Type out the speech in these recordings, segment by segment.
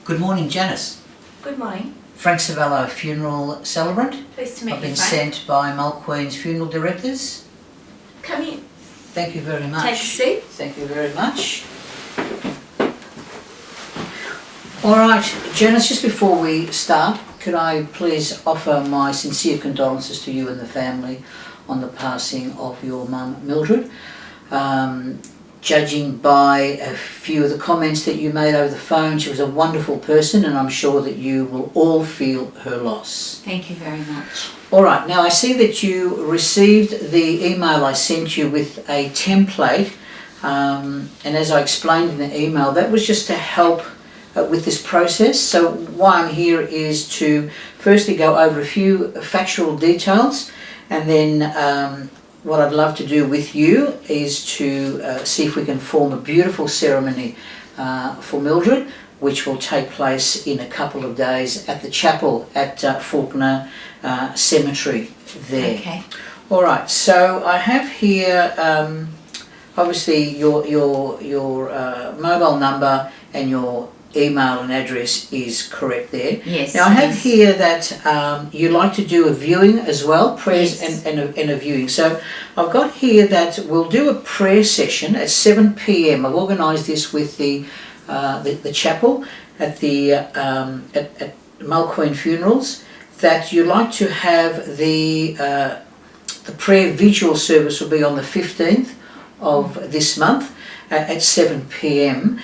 Good morning, Janice. Good morning. Frank Servello, funeral celebrant. Pleased to meet you, I've been Frank. sent by Mulqueen's funeral directors. Come in. Thank you very much. Take a seat. Thank you very much. All right, Janice, just before we start, could I please offer my sincere condolences to you and the family on the passing of your mum, Mildred. Judging by a few of the comments that you made over the phone, she was a wonderful person, and I'm sure that you will all feel her loss. Thank you very much. All right, now I see that you received the email I sent you with a template, and as I explained in the email, that was just to help with this process. So why I'm here is to firstly go over a few factual details, and then what I'd love to do with you is to see if we can form a beautiful ceremony for Mildred, which will take place in a couple of days at the chapel at Faulkner Cemetery there. Okay. All right, so I have here obviously your mobile number and your email and address is correct there. Yes. Now I have here that you like to do a viewing as well, prayers Yes. and a viewing. So I've got here that we'll do a prayer session at 7 p.m. I've organised this with the chapel at the at Mulqueen Funerals, that you like to have the prayer vigil service will be on the 15th of this month at 7 p.m.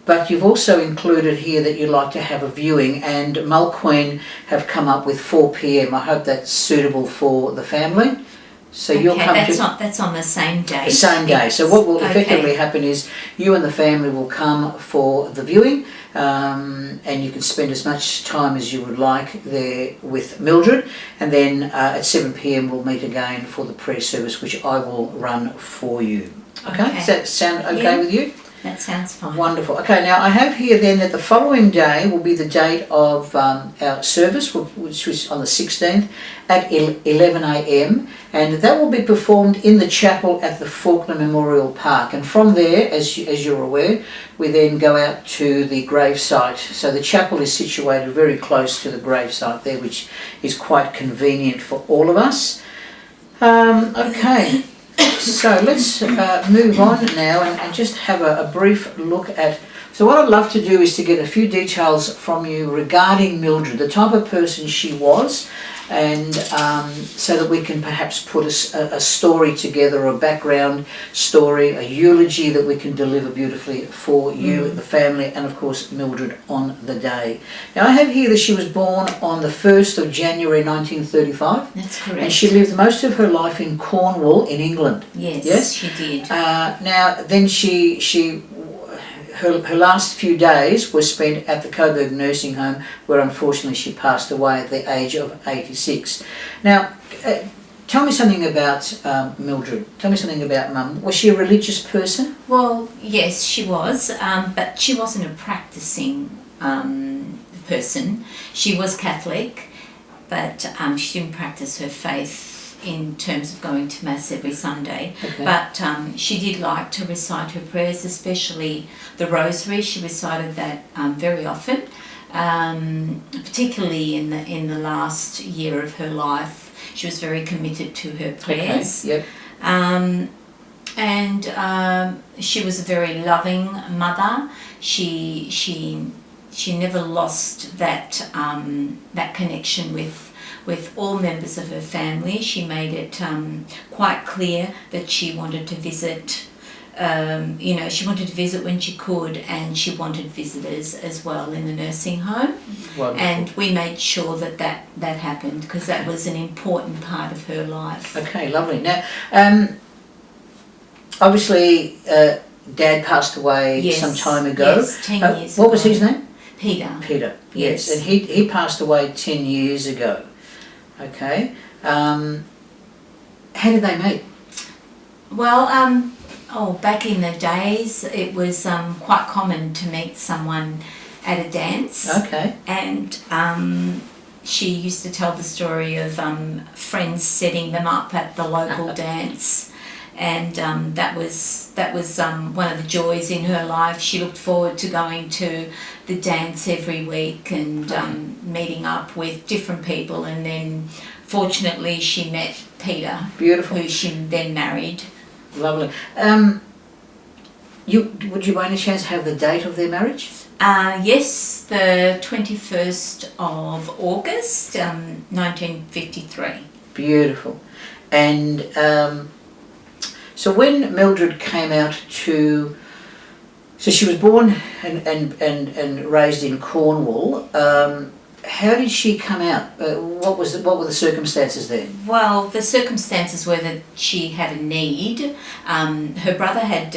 But you've also included here that you'd like to have a viewing, and Mulqueen have come up with 4 p.m. I hope that's suitable for the family. So okay, you'll come that's on the same day. the same day. So what will effectively Okay. happen is you and the family will come for the viewing, and you can spend as much time as you would like there with Mildred, and then at 7 p.m. we'll meet again for the prayer service, which I will run for you. Okay? Does that sound okay with you? That sounds fine. Wonderful. Okay, now I have here then that the following day will be the date of our service, which was on the 16th at 11 a.m. and that will be performed in the chapel at the Faulkner Memorial Park. And from there, as you're aware, we then go out to the gravesite. So the chapel is situated very close to the gravesite there, which is quite convenient for all of us. Okay. So let's move on now and just have a brief look at. So what I'd love to do is to get a few details from you regarding Mildred, the type of person she was, and so that we can perhaps put a story together, a background story, a eulogy that we can deliver beautifully for you, the family, and of course Mildred on the day. Now I have here that she was born on the 1st of January 1935. That's correct. And she lived most of her life in Cornwall in England. Yes, she did. Now then her last few days were spent at the Coburg nursing home, where unfortunately she passed away at the age of 86. Now, tell me something about Mildred. Tell me something about Mum. Was she a religious person? Well, yes, she was, but she wasn't a practicing person. She was Catholic, but she didn't practice her faith in terms of going to Mass every Sunday. Okay. But she did like to recite her prayers, especially the Rosary. She recited that very often, particularly in the last year of her life. She was very committed to her prayers. Okay. Yep. And she was a very loving mother. She never lost that connection with all members of her family. She made it quite clear that she wanted to visit. She wanted to visit when she could, and she wanted visitors as well in the nursing home. Wonderful. And we made sure that happened, because that was an important part of her life. Okay, lovely. Now, obviously, Dad passed away some time ago. Yes, 10 years ago. What was his name? Peter. Peter. Yes. And he passed away 10 years ago. Okay. How did they meet? Well, back in the days, it was quite common to meet someone at a dance. Okay. And she used to tell the story of friends setting them up at the local dance, and that was one of the joys in her life. She looked forward to going to the dance every week and meeting up with different people, and then fortunately she met Peter, Beautiful. who she then married. Lovely. Would you by any chance have the date of their marriage? Yes, the 21st of August, 1953. Beautiful. And so when Mildred came out to, so she was born and raised in Cornwall. How did she come out? What were the circumstances there? Well, the circumstances were that she had a need. Her brother had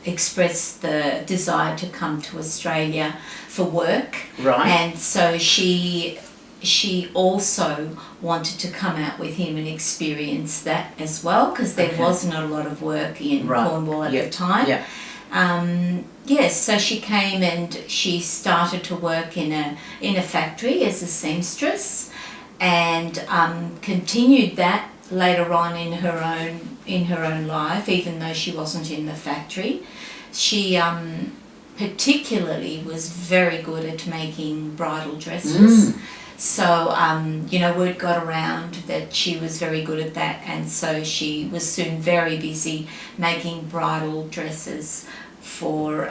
expressed the desire to come to Australia for work, Right. and so she also wanted to come out with him and experience that as well, because there wasn't a lot of work in Cornwall at the time. Yeah. Yes, so she came and she started to work in a factory as a seamstress, and continued that later on in her own life, even though she wasn't in the factory. She particularly was very good at making bridal dresses. So, word got around that she was very good at that, and so she was soon very busy making bridal dresses for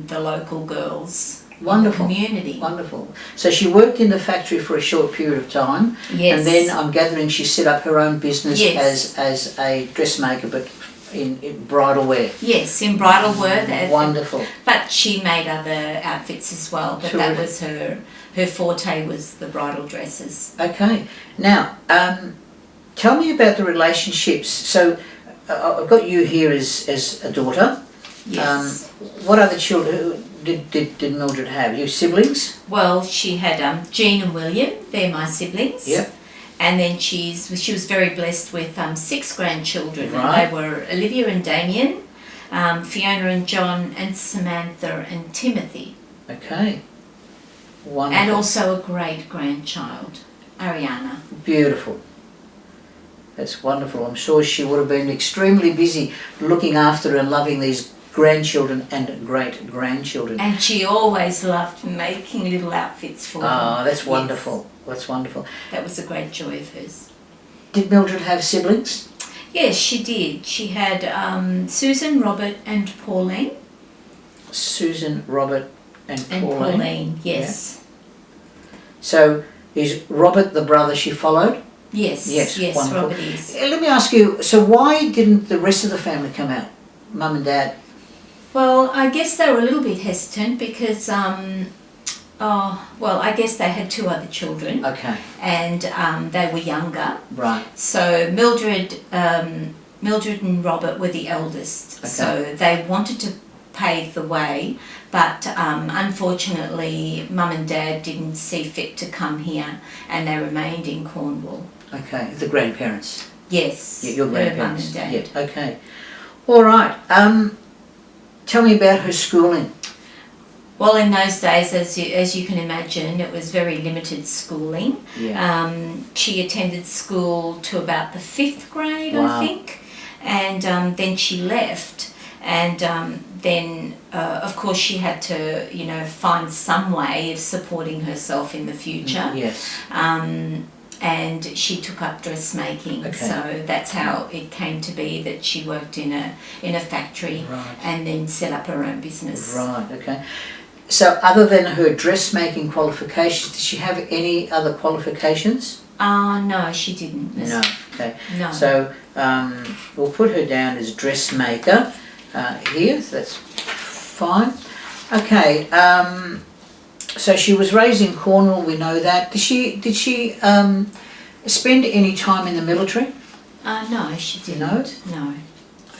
the local girls. Wonderful. In the community. Wonderful. So she worked in the factory for a short period of time. Yes. And then I'm gathering she set up her own business Yes. as a dressmaker, but in bridal wear. Yes, in bridal wear. Wonderful. But she made other outfits as well, but that was her forte, was the bridal dresses. Okay. Now, tell me about the relationships. So I've got you here as a daughter. Yes. What other children did Mildred have? You siblings? Well, she had Jean and William. They're my siblings. Yep. And then she was very blessed with 6 grandchildren. Right. And they were Olivia and Damien, Fiona and John, and Samantha and Timothy. Okay. Wonderful. And also a great grandchild, Ariana. Beautiful. That's wonderful. I'm sure she would have been extremely busy looking after and loving these grandchildren and great-grandchildren. And she always loved making little outfits for them. Oh, that's Yes. wonderful. That's wonderful. That was a great joy of hers. Did Mildred have siblings? Yes, she did. She had Susan, Robert and Pauline. Susan, Robert and Pauline, yes. Yeah. So is Robert the brother she followed? Yes, wonderful. Robert is. Let me ask you, so why didn't the rest of the family come out? Mum and Dad? Well, I guess they were a little bit hesitant because, I guess they had 2 other children. Okay. And they were younger. Right. So Mildred and Robert were the eldest. Okay. So they wanted to pave the way, but unfortunately Mum and Dad didn't see fit to come here, and they remained in Cornwall. Okay. The grandparents? Yes. Yeah, your her grandparents? Mum and Dad. Yeah. Okay. All right. Tell me about her schooling. Well, in those days, as you can imagine, it was very limited schooling. Yeah. She attended school to about the 5th grade, Wow. I think, and then she left. And then, of course, she had to, find some way of supporting herself in the future. Yes. And she took up dressmaking. Okay. So that's how it came to be that she worked in a factory. Right. And then set up her own business. Right. Okay. So other than her dressmaking qualifications, did she have any other qualifications? No, she didn't. No. Okay. No. So we'll put her down as dressmaker here. So that's fine. Okay. So she was raised in Cornwall. We know that. Did she spend any time in the military? No, she didn't. No.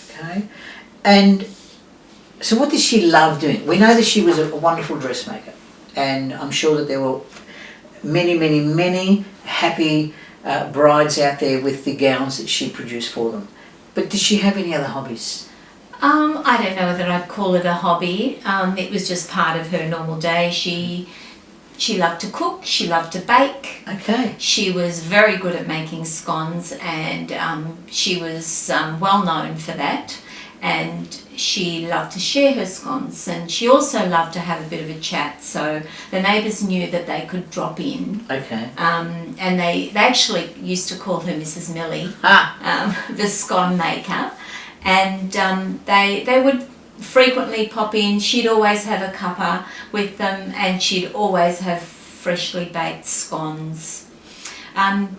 Okay. And so what did she love doing? We know that she was a wonderful dressmaker, and I'm sure that there were many, many, many happy brides out there with the gowns that she produced for them. But did she have any other hobbies? I don't know whether I'd call it a hobby. It was just part of her normal day. She She loved to cook, she loved to bake. Okay. She was very good at making scones, and she was well known for that. And she loved to share her scones, and she also loved to have a bit of a chat. So the neighbours knew that they could drop in. Okay. And they actually used to call her Mrs. Millie, the scone maker. And they would frequently pop in. She'd always have a cuppa with them, and she'd always have freshly baked scones. I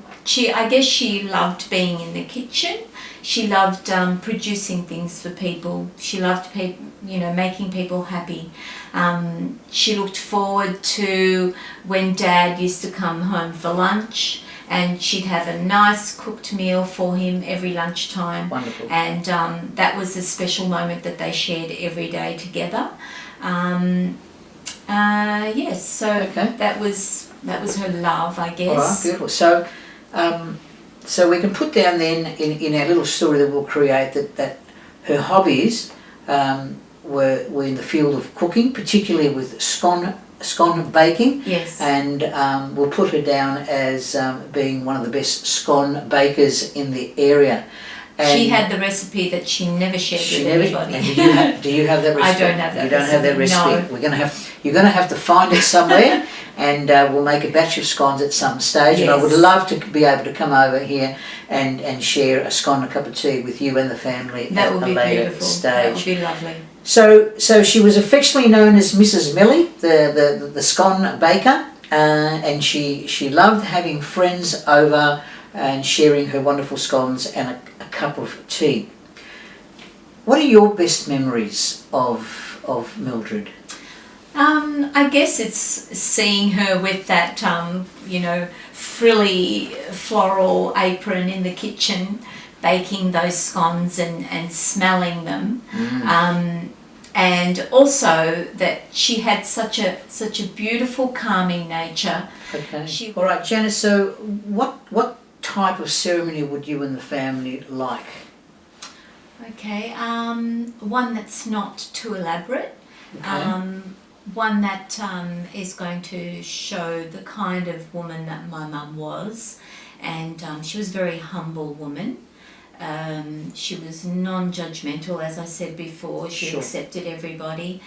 guess she loved being in the kitchen. She loved producing things for people. She loved making people happy. She looked forward to when Dad used to come home for lunch, and she'd have a nice cooked meal for him every lunchtime. Wonderful. And that was a special moment that they shared every day together. Yes, so Okay. that was her love, I guess. All right, beautiful. So we can put down then in our little story that we'll create that her hobbies were in the field of cooking, particularly with scone baking. Yes. And we'll put her down as being one of the best scone bakers in the area. And she had the recipe that she never shared with anybody. And do you have that recipe? I don't have that. You don't have that recipe. No. You're going to have to find it somewhere, and we'll make a batch of scones at some stage. Yes. And I would love to be able to come over here and share a scone and a cup of tea with you and the family That at would a be later beautiful. stage. That would be lovely. So she was affectionately known as Mrs. Millie, the scone baker, and she loved having friends over and sharing her wonderful scones and a cup of tea. What are your best memories of Mildred? I guess it's seeing her with that, frilly floral apron in the kitchen, baking those scones and smelling them. And also that she had such a beautiful, calming nature. Okay. All right, Janice. So what type of ceremony would you and the family like? Okay. One that's not too elaborate. Okay. One that is going to show the kind of woman that my mum was, and she was a very humble woman. She was non-judgmental, as I said before. She Sure. accepted everybody.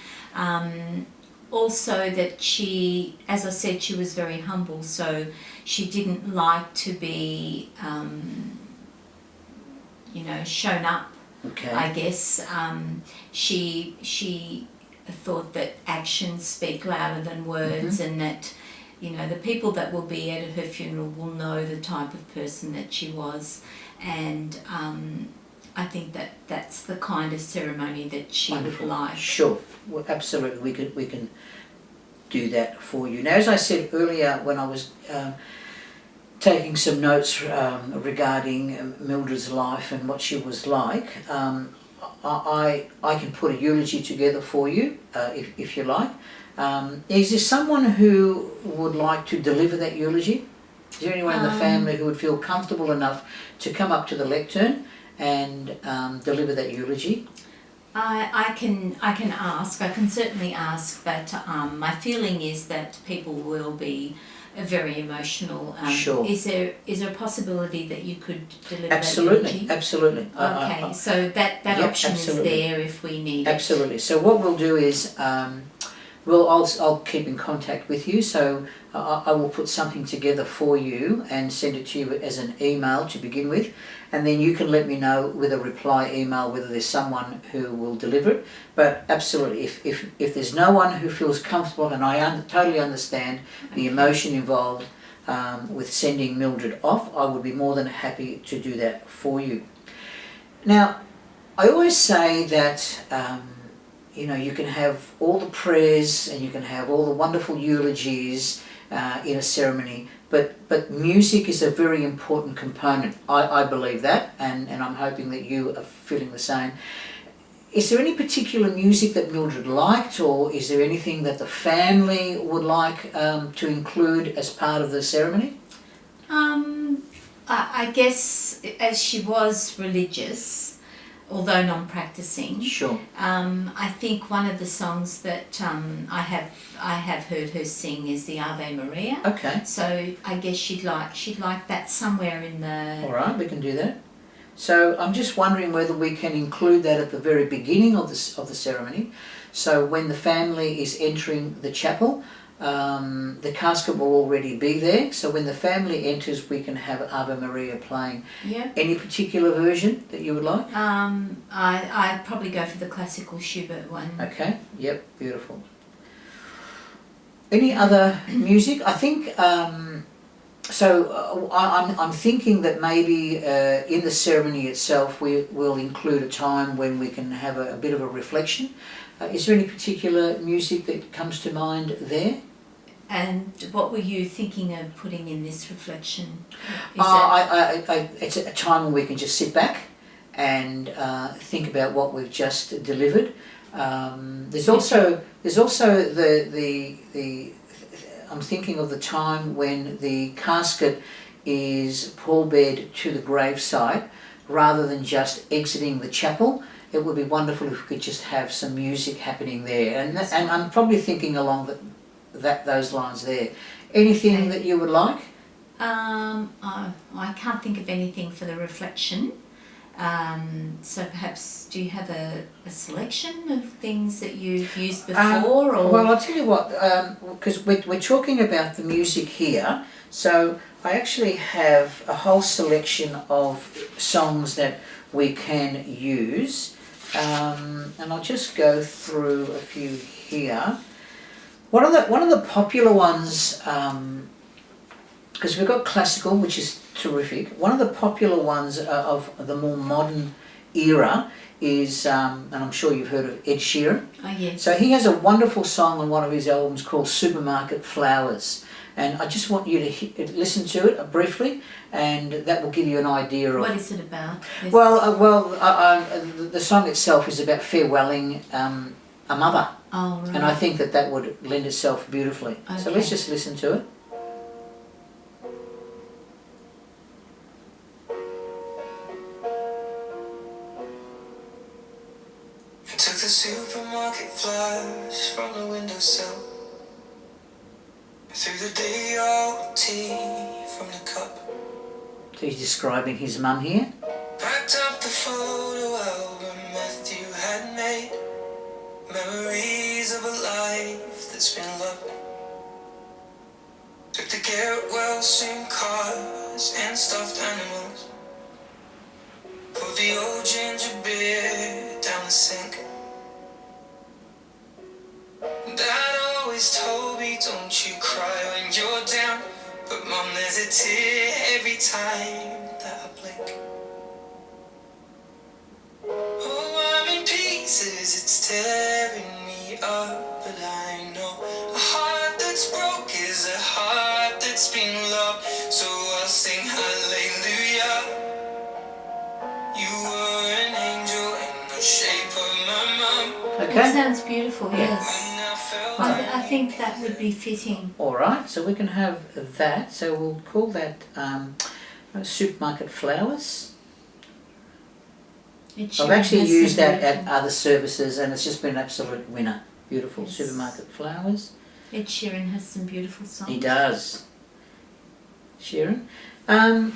Also that she, as I said, she was very humble, so she didn't like to be, shown up, Okay. I guess. She thought that actions speak louder than words, and that, the people that will be at her funeral will know the type of person that she was. And I think that's the kind of ceremony that she Wonderful. would like. Sure. Well, absolutely. We can do that for you. Now, as I said earlier when I was taking some notes regarding Mildred's life and what she was like, I can put a eulogy together for you if you like. Is there someone who would like to deliver that eulogy? Is there anyone in the family who would feel comfortable enough to come up to the lectern and deliver that eulogy? I can ask. I can certainly ask, but my feeling is that people will be very emotional. Sure. Is there a possibility that you could deliver Absolutely, that eulogy? absolutely. Okay, so that Yep, option absolutely. is there if we need it. Absolutely. So what we'll do is, I'll keep in contact with you. So I will put something together for you and send it to you as an email to begin with, and then you can let me know with a reply email whether there's someone who will deliver it. But absolutely, if there's no one who feels comfortable, and I totally understand the emotion involved with sending Mildred off, I would be more than happy to do that for you. Now, I always say that you can have all the prayers and you can have all the wonderful eulogies in a ceremony, but music is a very important component. I believe that, and I'm hoping that you are feeling the same. Is there any particular music that Mildred liked, or is there anything that the family would like to include as part of the ceremony? I guess as she was religious, although non-practicing. Sure. I think one of the songs that I have heard her sing is the Ave Maria. Okay. So I guess she'd like that somewhere in the. All right, we can do that. So I'm just wondering whether we can include that at the very beginning of the ceremony. So when the family is entering the chapel, the casket will already be there. So when the family enters, we can have Ave Maria playing. Yeah. Any particular version that you would like? I'd probably go for the classical Schubert one. Okay. Yep. Beautiful. Any other music? I think. So I'm thinking that maybe in the ceremony itself we will include a time when we can have a bit of a reflection. Is there any particular music that comes to mind there? And what were you thinking of putting in this reflection? It's a time when we can just sit back and think about what we've just delivered. There's also the I'm thinking of the time when the casket is pallbeared to the gravesite rather than just exiting the chapel. It would be wonderful if we could just have some music happening there, and I'm probably thinking along those lines there. Anything that you would like? I can't think of anything for the reflection. So perhaps, do you have a selection of things that you've used before? Or? Well, I'll tell you what, because we're talking about the music here, so I actually have a whole selection of songs that we can use, and I'll just go through a few here. One of the popular ones, because we've got classical, which is terrific. One of the popular ones of the more modern era is, and I'm sure you've heard of Ed Sheeran. Oh, yes. So he has a wonderful song on one of his albums called Supermarket Flowers. And I just want you to listen to it briefly, and that will give you an idea of... What is it about? The song itself is about farewelling a mother. Oh, right. And I think that would lend itself beautifully. Okay. So let's just listen to it. Took the supermarket flowers from the windowsill. Threw the day old tea from the cup. So he's describing his mum here. Packed up the photo album Matthew had made. Memories of a life that's been loved. Took the Garrett Wilson cars and stuffed animals. Pulled the old ginger beer down the sink. Dad always told me, don't you cry when you're down. But Mum, there's a tear every time that I blink. Oh, I'm in pieces, it's tearing me up. But I know a heart that's broke is a heart that's been loved. So I'll sing hallelujah. You were an angel in the shape of my mum. Okay. That sounds beautiful, yes. When I felt I think that would be fitting. Alright, so we can have that. So we'll call that Supermarket Flowers. I've actually used that at other services and it's just been an absolute winner. Beautiful. Yes. Supermarket Flowers. Ed Sheeran has some beautiful songs. He does. Sheeran. And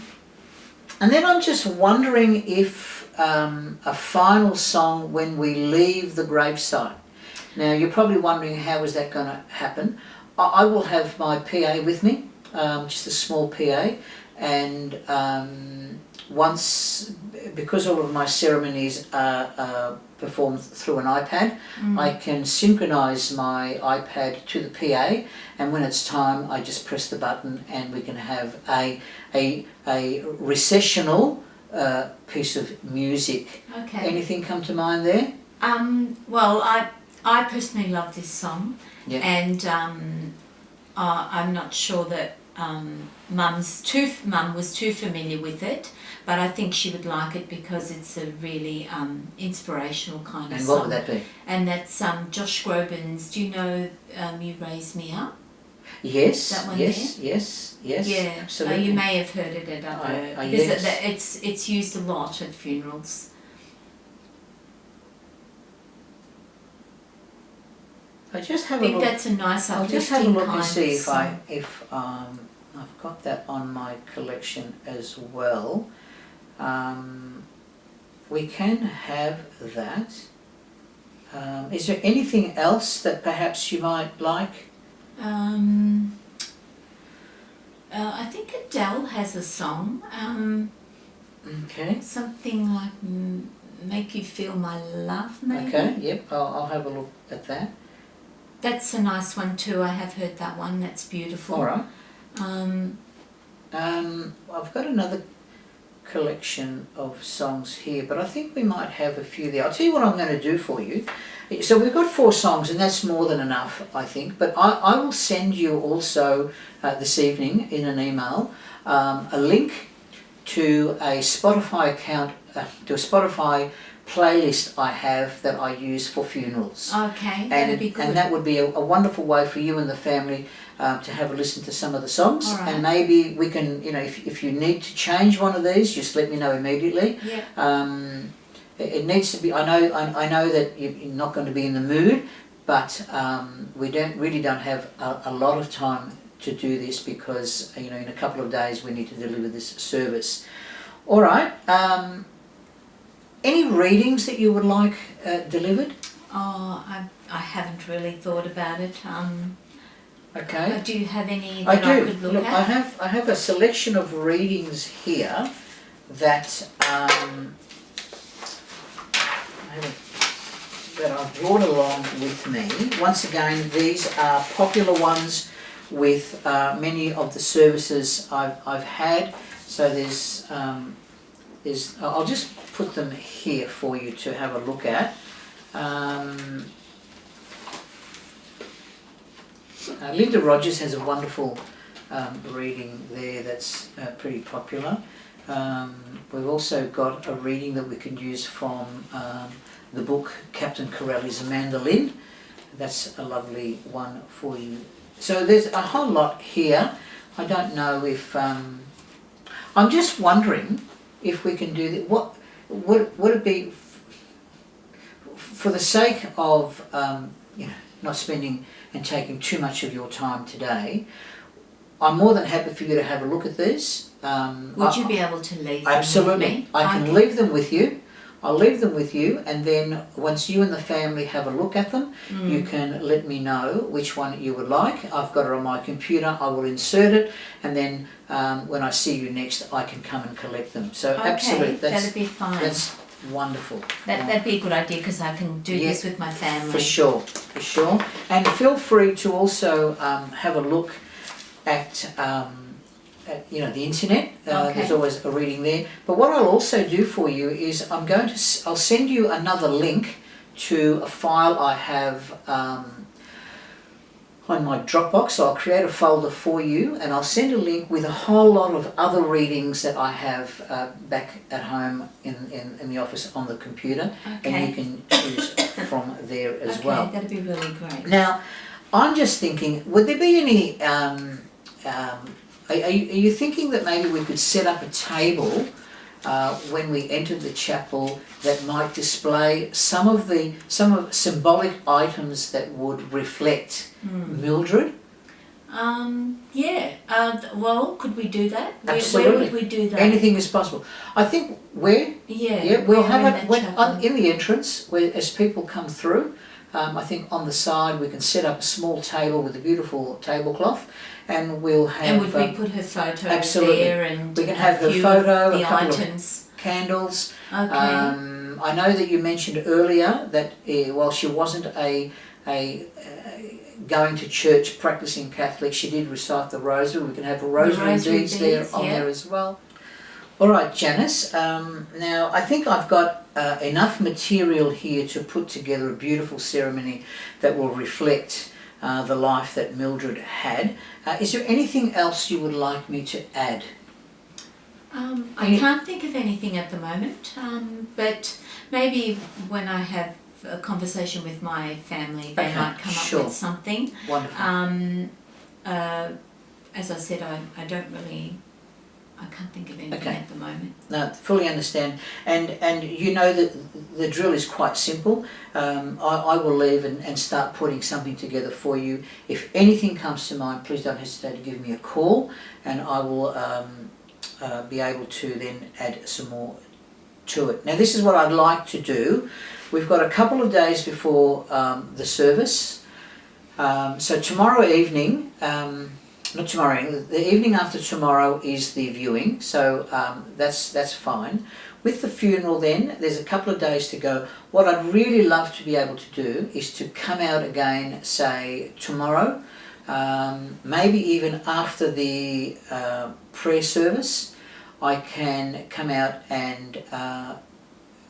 then I'm just wondering if a final song when we leave the gravesite. Now you're probably wondering how is that going to happen. I will have my PA with me, just a small PA, and once, because all of my ceremonies are performed through an iPad, I can synchronise my iPad to the PA, and when it's time I just press the button and we can have a recessional piece of music. Okay. Anything come to mind there? Well, I personally love this song, Yeah. and I'm not sure that Mum was too familiar with it, but I think she would like it because it's a really inspirational kind of And song. what would that be? And that's Josh Groban's. Do you know You Raise Me Up? Yes, That one yes, there? yes, yes, Yeah, absolutely. you may have heard it at other yes. because it's used a lot at funerals. I just have I a think look. that's a nice I'll uplifting just have a look kind and see of song. if I've got that on my collection as well. We can have that. Is there anything else that perhaps you might like? I think Adele has a song. Okay. Something like "Make You Feel My Love," maybe. Okay. Yep. I'll have a look at that. That's a nice one too. I have heard that one. That's beautiful. All right. Um, I've got another collection of songs here, but I think we might have a few there. I'll tell you what I'm going to do for you. So we've got 4 songs, and that's more than enough, I think. But I will send you also this evening in an email a link to a Spotify account, to a Spotify playlist I have that I use for funerals. okay, that'd be good. And that would be a wonderful way for you and the family to have a listen to some of the songs. All right. And maybe we can, if you need to change one of these, just let me know immediately. Yeah. It needs to be. I know that you're not going to be in the mood, but we don't have a lot of time to do this because in a couple of days we need to deliver this service. All right. Any readings that you would like delivered? Oh, I haven't really thought about it. Okay. Do you have any I that do. I could look at? I have a selection of readings here that that I've brought along with me. Once again, these are popular ones with many of the services I've had. So there's I'll just put them here for you to have a look at. Linda Rogers has a wonderful reading there that's pretty popular. We've also got a reading that we can use from the book Captain Corelli's Amanda Lynn. That's a lovely one for you. So there's a whole lot here. I don't know if I'm just wondering if we can do that. What would it be for the sake of not spending and taking too much of your time today? I'm more than happy for you to have a look at these. Would you be able to leave them Absolutely. with me? I can leave them with you. I'll leave them with you, and then once you and the family have a look at them, you can let me know which one you would like. I've got it on my computer. I will insert it, and then when I see you next, I can come and collect them. So Okay, absolutely, that'd be fine. That's wonderful. That'd be a good idea because I can do this with my family. For sure. And feel free to also have a look at the internet. Okay. There's always a reading there. But what I'll also do for you is I'll send you another link to a file I have on my Dropbox. So I'll create a folder for you, and I'll send a link with a whole lot of other readings that I have back at home in the office on the computer, Okay. and you can choose from there as well. Okay, that'd be really great. Now, I'm just thinking, would there be any? Are you thinking that maybe we could set up a table when we enter the chapel that might display some of symbolic items that would reflect Mildred? Yeah. Well, could we do that? Absolutely. Where would we do that? Anything is possible. I think we'll we're have in it in the entrance where as people come through. I think on the side we can set up a small table with a beautiful tablecloth, and we'll have. And would we put her photo absolutely. there, and we can have a her few photo, of the a couple items. of candles. Okay. I know that you mentioned earlier that while she wasn't a going to church practicing Catholic, she did recite the Rosary. We can have a Rosary beads there on there as well. All right, Janice. Now I think I've got enough material here to put together a beautiful ceremony that will reflect the life that Mildred had. Is there anything else you would like me to add? I can't think of anything at the moment, but maybe when I have a conversation with my family, they might come up with something. Wonderful. As I said, I don't really I can't think of anything Okay. at the moment. No, fully understand. And you know that the drill is quite simple. I will leave and start putting something together for you. If anything comes to mind, please don't hesitate to give me a call, and I will be able to then add some more to it. Now, this is what I'd like to do. We've got a couple of days before the service. So tomorrow evening, not tomorrow evening, the evening after tomorrow is the viewing, so that's fine. With the funeral then, there's a couple of days to go. What I'd really love to be able to do is to come out again, say, tomorrow, maybe even after the prayer service. I can come out and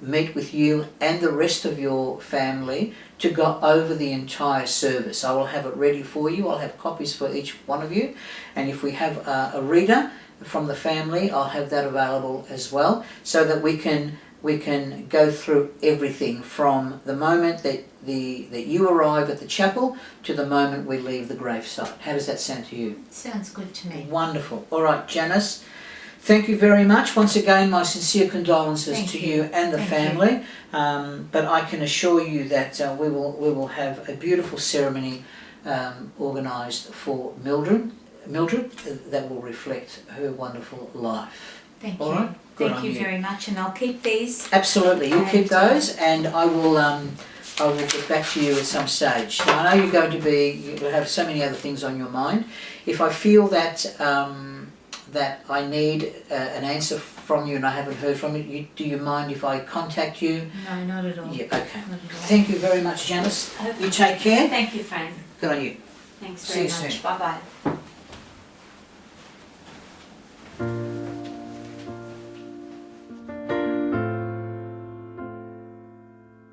meet with you and the rest of your family to go over the entire service. I will have it ready for you. I'll have copies for each one of you, and if we have a reader from the family, I'll have that available as well, so that we can go through everything from the moment that you arrive at the chapel to the moment we leave the gravesite. How does that sound to you? Sounds good to me. Wonderful. All right, Janice. Thank you very much. Once again, my sincere condolences to you and the family. But I can assure you that we will have a beautiful ceremony organised for Mildred that will reflect her wonderful life. Thank All you. right? Good Thank on you very much, and I'll keep these. Absolutely, you And, keep those, and I will get back to you at some stage. Now, I know you'll have so many other things on your mind. If I feel that that I need an answer from you and I haven't heard from you, do you mind if I contact you? No, not at all. Yeah, okay. Not at all. Thank you very much, Janice. You take care. Thank you, Fran. Good on you. Thanks See very you much. soon. Bye-bye.